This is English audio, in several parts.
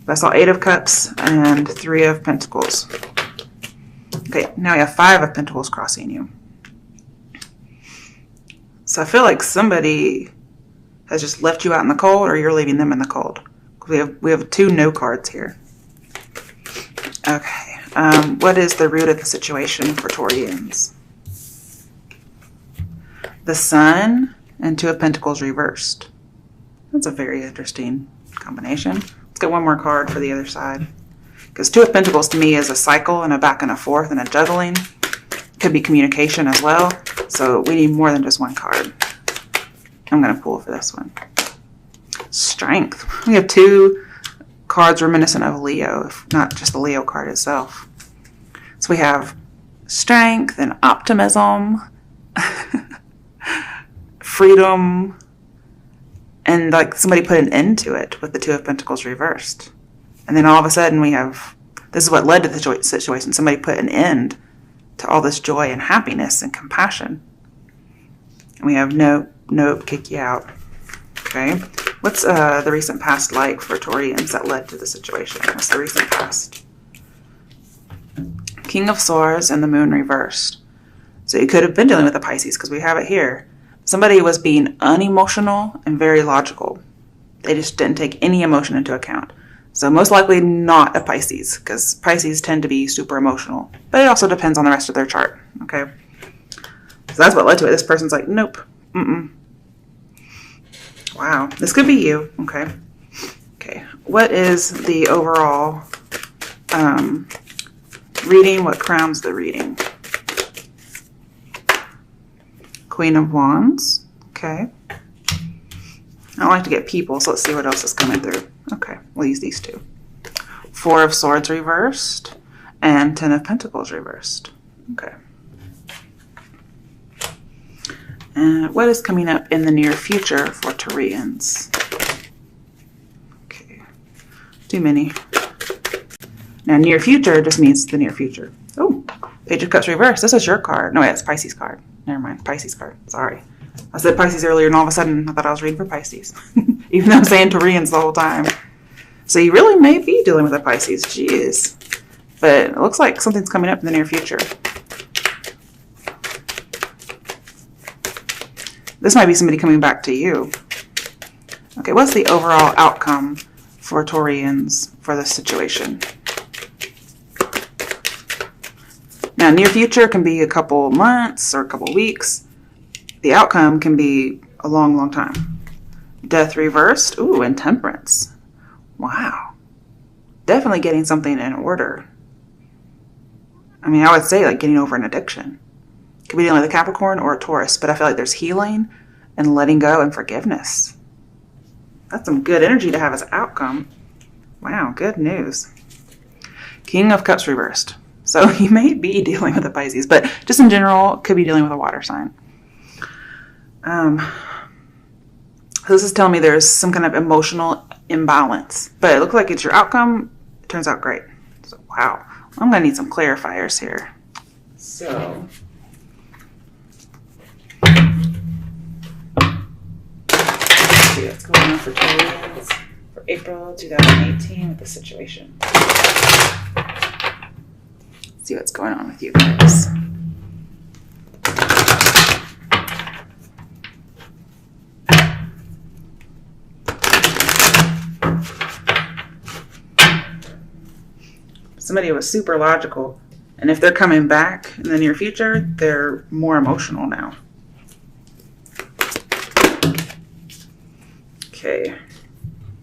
I saw 8 of Cups and 3 of Pentacles. Okay, now we have 5 of Pentacles crossing you. So I feel like somebody has just left you out in the cold, or you're leaving them in the cold. We have 2 no cards here. Okay, what is the root of the situation for Taurians? The Sun and 2 of Pentacles reversed. That's a very interesting combination. Let's get one more card for the other side. Because 2 of Pentacles to me is a cycle and a back and a forth and a juggling. Could be communication as well. So we need more than just one card. I'm going to pull for this one. Strength. We have 2 cards reminiscent of Leo, if not just the Leo card itself. So we have strength and optimism, freedom, and like somebody put an end to it with the 2 of Pentacles reversed. And then all of a sudden we have, this is what led to the situation. Somebody put an end to all this joy and happiness and compassion. And we have nope, kick you out. Okay. What's the recent past like for Taurians that led to the situation? What's the recent past? King of Swords and the Moon reversed. So you could have been dealing with a Pisces because we have it here. Somebody was being unemotional and very logical. They just didn't take any emotion into account. So most likely not a Pisces, because Pisces tend to be super emotional. But it also depends on the rest of their chart, okay? So that's what led to it. This person's like, nope, Wow, this could be you, okay? Okay, what is the overall reading? What crowns the reading? Queen of Wands, okay. I don't like to get people, so let's see what else is coming through. Okay, we'll use these 2. 4 of Swords reversed and 10 of Pentacles reversed. Okay. And what is coming up in the near future for Taurians? Okay, too many. Now, near future just means the near future. Oh, Page of Cups reversed. This is your card. No, wait, it's Pisces card. Never mind, Pisces card. Sorry. I said Pisces earlier, and all of a sudden I thought I was reading for Pisces. Even though I'm saying Taurians the whole time. So you really may be dealing with a Pisces. Jeez. But it looks like something's coming up in the near future. This might be somebody coming back to you. Okay, what's the overall outcome for Taurians for this situation? Now, near future can be a couple months or a couple weeks. The outcome can be a long, long time. Death reversed. Ooh, and Temperance. Wow. Definitely getting something in order. I mean, I would say like getting over an addiction. Could be dealing with a Capricorn or a Taurus, but I feel like there's healing and letting go and forgiveness. That's some good energy to have as outcome. Wow, good news. King of Cups reversed. So you may be dealing with a Pisces, but just in general, could be dealing with a water sign. So this is telling me there's some kind of emotional imbalance, but it looks like it's your outcome. It turns out great. So, wow. I'm going to need some clarifiers here. So, let's see what's going on for Taurus for April 2018 with the situation. Let's see what's going on with you guys. Somebody was super logical, and if they're coming back in the near future, they're more emotional now. Okay.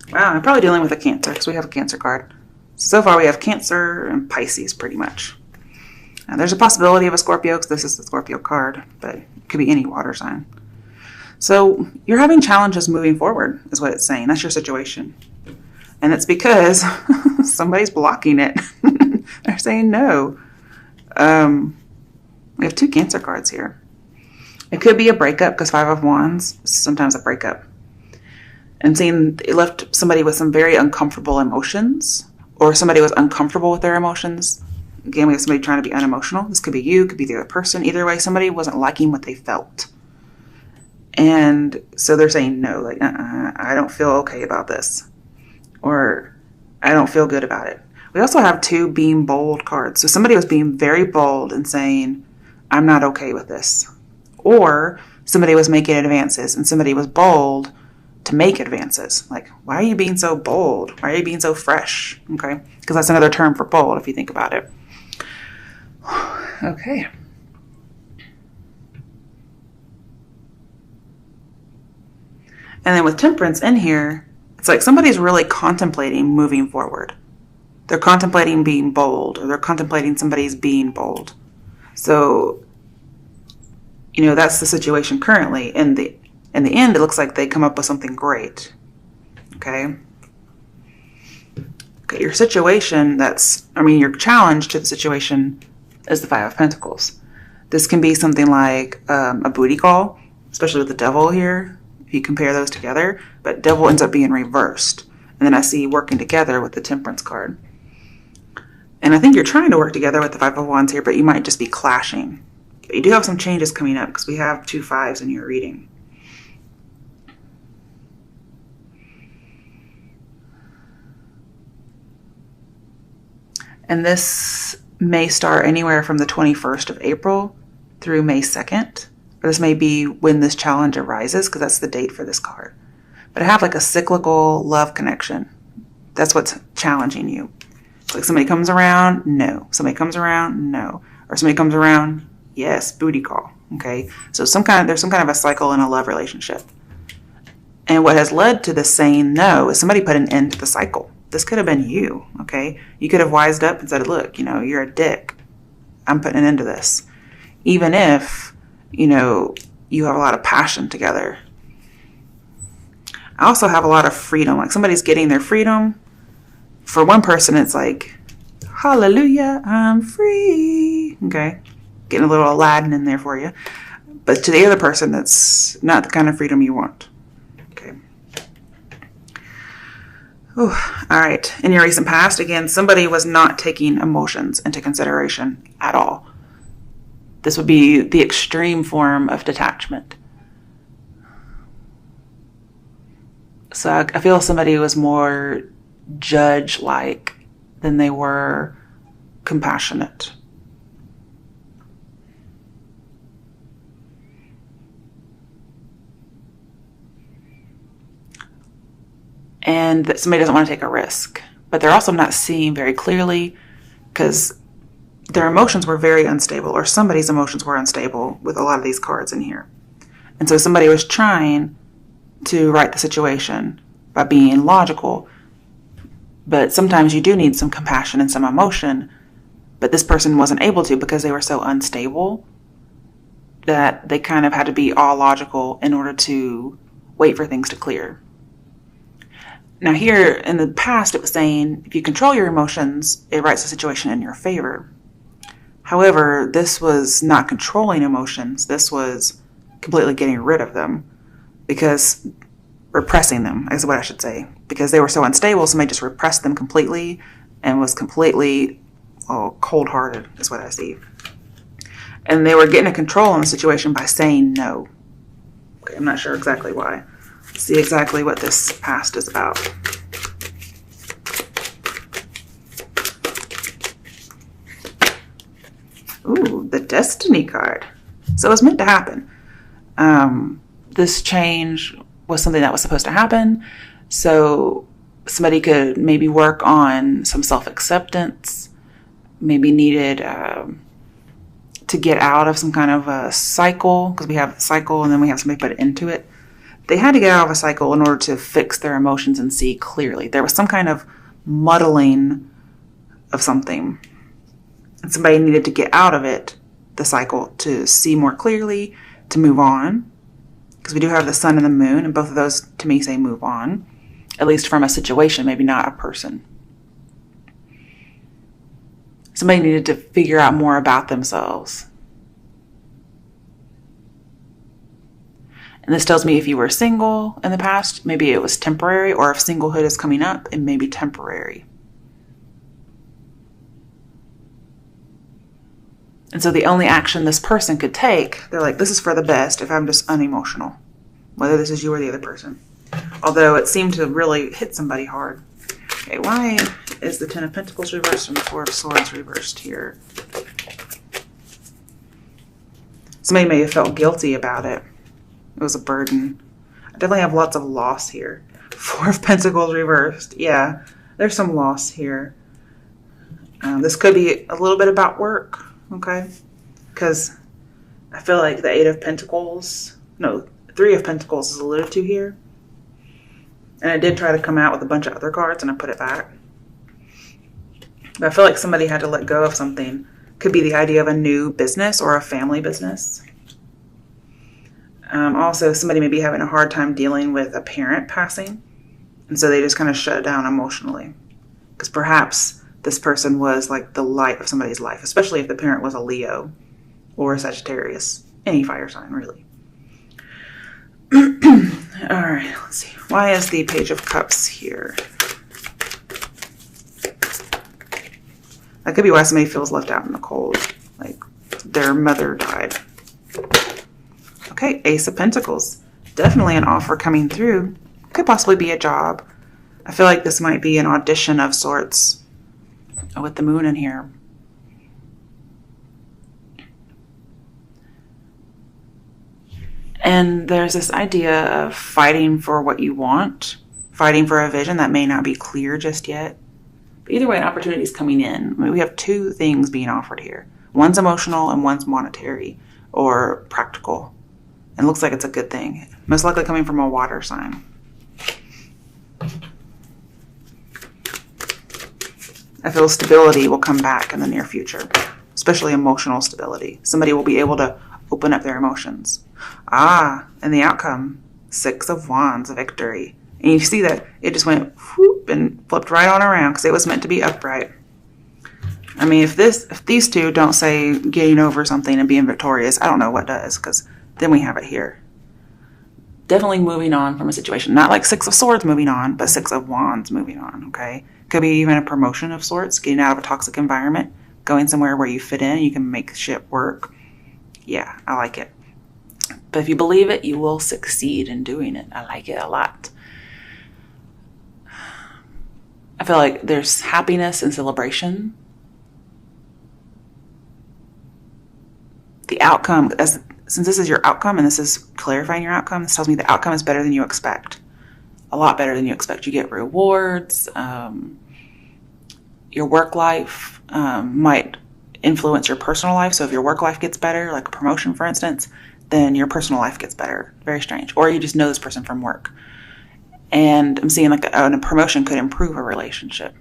Wow, I'm probably dealing with a Cancer because we have a Cancer card. So far we have Cancer and Pisces pretty much. Now, there's a possibility of a Scorpio because this is the Scorpio card, but it could be any water sign. So you're having challenges moving forward is what it's saying. That's your situation. And it's because somebody's blocking it. They're saying no. We have 2 Cancer cards here. It could be a breakup because 5 of Wands is sometimes a breakup. And seeing it left somebody with some very uncomfortable emotions, or somebody was uncomfortable with their emotions. Again, we have somebody trying to be unemotional. This could be you, could be the other person. Either way, somebody wasn't liking what they felt. And so they're saying no, like, I don't feel okay about this. Or I don't feel good about it. We also have 2 being bold cards. So somebody was being very bold and saying, I'm not okay with this. Or somebody was making advances and somebody was bold to make advances. Like, why are you being so bold? Why are you being so fresh? Okay. Because that's another term for bold if you think about it. Okay. And then with temperance in here, it's like somebody's really contemplating moving forward. They're contemplating being bold, or they're contemplating somebody's being bold. So, that's the situation currently. In the end, it looks like they come up with something great. Okay. Okay, your situation your challenge to the situation is the 5 of Pentacles. This can be something like a booty call, especially with the devil here, if you compare those together. But devil ends up being reversed. And then I see working together with the temperance card. And I think you're trying to work together with the 5 of Wands here, but you might just be clashing. But you do have some changes coming up because we have 2 5s in your reading. And this may start anywhere from the 21st of April through May 2nd. Or this may be when this challenge arises, because that's the date for this card. But I have like a cyclical love connection. That's what's challenging you. It's like somebody comes around, no. Somebody comes around, no. Or somebody comes around, yes, booty call. Okay. So there's some kind of a cycle in a love relationship. And what has led to this saying no is somebody put an end to the cycle. This could have been you. Okay. You could have wised up and said, look, you're a dick. I'm putting an end to this. Even if, you have a lot of passion together. I also have a lot of freedom. Like somebody's getting their freedom. For one person, it's like, hallelujah, I'm free. Okay. Getting a little Aladdin in there for you. But to the other person, that's not the kind of freedom you want. Okay. Ooh, all right. In your recent past, again, somebody was not taking emotions into consideration at all. This would be the extreme form of detachment. So I feel somebody was more judge-like than they were compassionate. And that somebody doesn't want to take a risk. But they're also not seeing very clearly because their emotions were very unstable, or somebody's emotions were unstable with a lot of these cards in here. And so somebody was trying to right the situation by being logical. But sometimes you do need some compassion and some emotion. But this person wasn't able to because they were so unstable that they kind of had to be all logical in order to wait for things to clear. Now here in the past, it was saying if you control your emotions, it rights the situation in your favor. However, this was not controlling emotions. This was completely getting rid of them, because repressing them is what I should say, because they were so unstable. Somebody just repressed them completely and was completely cold-hearted is what I see. And they were getting a control on the situation by saying no. Okay, I'm not sure exactly why. Let's see exactly what this past is about. Ooh, the Destiny card. So it was meant to happen. This change was something that was supposed to happen. So somebody could maybe work on some self-acceptance, maybe needed to get out of some kind of a cycle, because we have a cycle and then we have somebody put it into it. They had to get out of a cycle in order to fix their emotions and see clearly. There was some kind of muddling of something. And somebody needed to get out of it, the cycle, to see more clearly, to move on. Because we do have the sun and the moon, and both of those, to me, say move on. At least from a situation, maybe not a person. Somebody needed to figure out more about themselves. And this tells me if you were single in the past, maybe it was temporary, or if singlehood is coming up, it may be temporary. And so the only action this person could take, they're like, this is for the best if I'm just unemotional, whether this is you or the other person. Although it seemed to really hit somebody hard. Okay, why is the Ten of Pentacles reversed and the Four of Swords reversed here? Somebody may have felt guilty about it. It was a burden. I definitely have lots of loss here. Four of Pentacles reversed. Yeah, there's some loss here. This could be a little bit about work, okay? Because I feel like the Eight of Pentacles, no, Three of Pentacles is alluded to here. And I did try to come out with a bunch of other cards and I put it back. But I feel like somebody had to let go of something. Could be the idea of a new business or a family business. Also, somebody may be having a hard time dealing with a parent passing. And so they just kind of shut down emotionally. Because perhaps this person was like the light of somebody's life, especially if the parent was a Leo or a Sagittarius. Any fire sign, really. All right, let's see. Why is the Page of Cups here? That could be why somebody feels left out in the cold. Like their mother died. Okay, Ace of Pentacles. Definitely an offer coming through. Could possibly be a job. I feel like this might be an audition of sorts with the moon in here. And there's this idea of fighting for what you want, fighting for a vision that may not be clear just yet. But either way, an opportunity is coming in. I mean, we have two things being offered here. One's emotional and one's monetary or practical. And it looks like it's a good thing. Most likely coming from a water sign. I feel stability will come back in the near future, especially emotional stability. Somebody will be able to open up their emotions. And the outcome, Six of Wands, victory. And you see that it just went whoop and flipped right on around because it was meant to be upright. I mean, if these two don't say getting over something and being victorious, I don't know what does, because then we have it here. Definitely moving on from a situation. Not like Six of Swords moving on, but Six of Wands moving on, okay? Could be even a promotion of sorts, getting out of a toxic environment, going somewhere where you fit in, you can make shit work. Yeah, I like it. But if you believe it, you will succeed in doing it. I like it a lot. I feel like there's happiness and celebration. The outcome, since this is your outcome and this is clarifying your outcome, this tells me the outcome is better than you expect. A lot better than you expect. You get rewards. Your work life might influence your personal life. So if your work life gets better, like a promotion, for instance, then your personal life gets better. Very strange. Or you just know this person from work. And I'm seeing like a promotion could improve a relationship.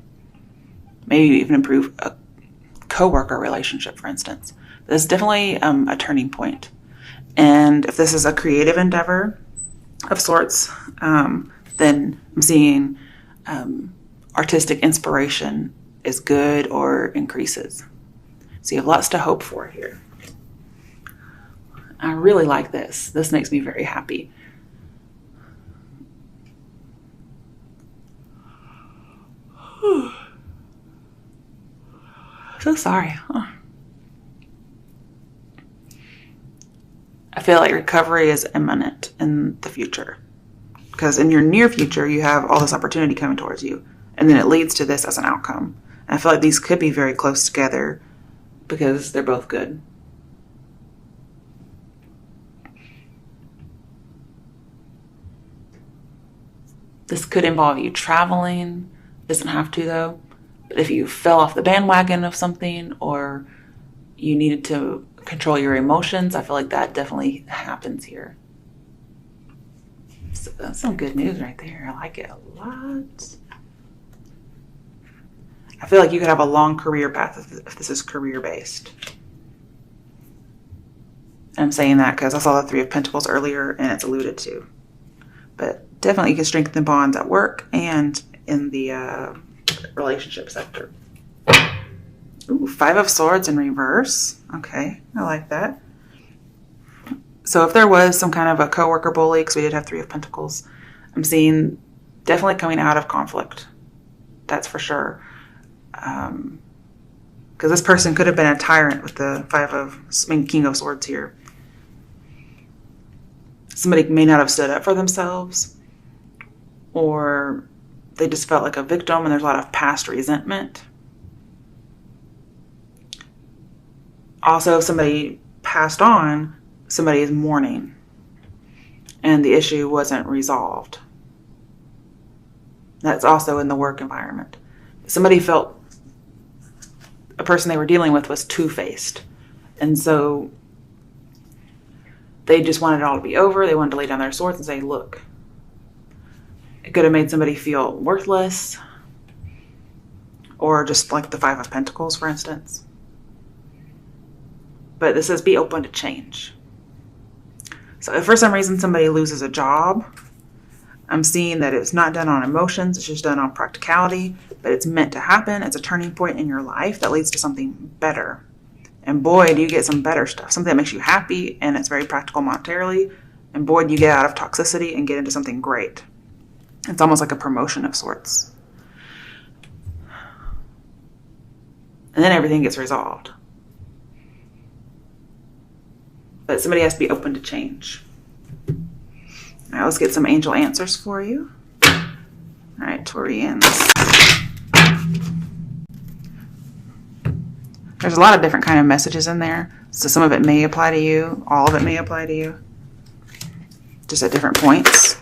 Maybe even improve a coworker relationship, for instance. But it's definitely a turning point. And if this is a creative endeavor of sorts, then I'm seeing artistic inspiration is good or increases. So you have lots to hope for here. I really like this. This makes me very happy. So sorry. I feel like recovery is imminent in the future. Because in your near future, you have all this opportunity coming towards you. And then it leads to this as an outcome. And I feel like these could be very close together because they're both good. This could involve you traveling. Doesn't have to, though. But if you fell off the bandwagon of something or you needed to control your emotions, I feel like that definitely happens here. So that's some good news right there. I like it a lot. I feel like you could have a long career path if this is career-based. I'm saying that because I saw the Three of Pentacles earlier and it's alluded to. But definitely you can strengthen bonds at work and in the relationship sector. Ooh, Five of Swords in reverse. Okay, I like that. So if there was some kind of a coworker bully, because we did have Three of Pentacles, I'm seeing definitely coming out of conflict. That's for sure. Because this person could have been a tyrant with the King of Swords here. Somebody may not have stood up for themselves, or they just felt like a victim, and there's a lot of past resentment. Also, if somebody passed on, somebody is mourning, and the issue wasn't resolved. That's also in the work environment. Somebody felt a person they were dealing with was two-faced, and so they just wanted it all to be over. They wanted to lay down their swords and say, look, it could have made somebody feel worthless, or just like the Five of Pentacles, for instance. But this says be open to change. So if for some reason somebody loses a job, I'm seeing that it's not done on emotions, it's just done on practicality, but it's meant to happen. It's a turning point in your life that leads to something better. And boy, do you get some better stuff, something that makes you happy, and it's very practical monetarily. And boy, do you get out of toxicity and get into something great. It's almost like a promotion of sorts. And then everything gets resolved. But somebody has to be open to change. All right, let's get some angel answers for you. All right, Taurians. There's a lot of different kind of messages in there. So some of it may apply to you. All of it may apply to you. Just at different points.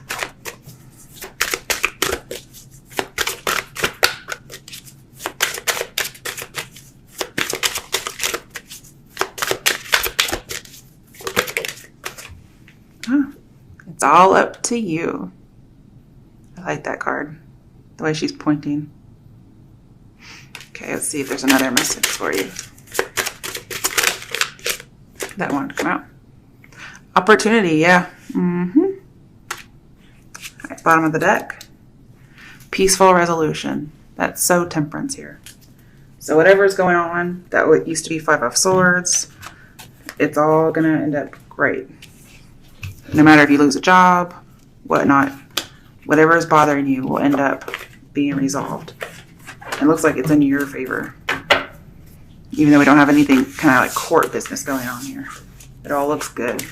It's all up to you. I like that card. The way she's pointing. Okay, let's see if there's another message for you. That wanted to come out. Opportunity, yeah. All right, bottom of the deck. Peaceful resolution. That's so Temperance here. So whatever is going on, that what used to be Five of Swords, it's all going to end up great. No matter if you lose a job, whatnot, whatever is bothering you will end up being resolved. It looks like it's in your favor. Even though we don't have anything kind of like court business going on here. It all looks good.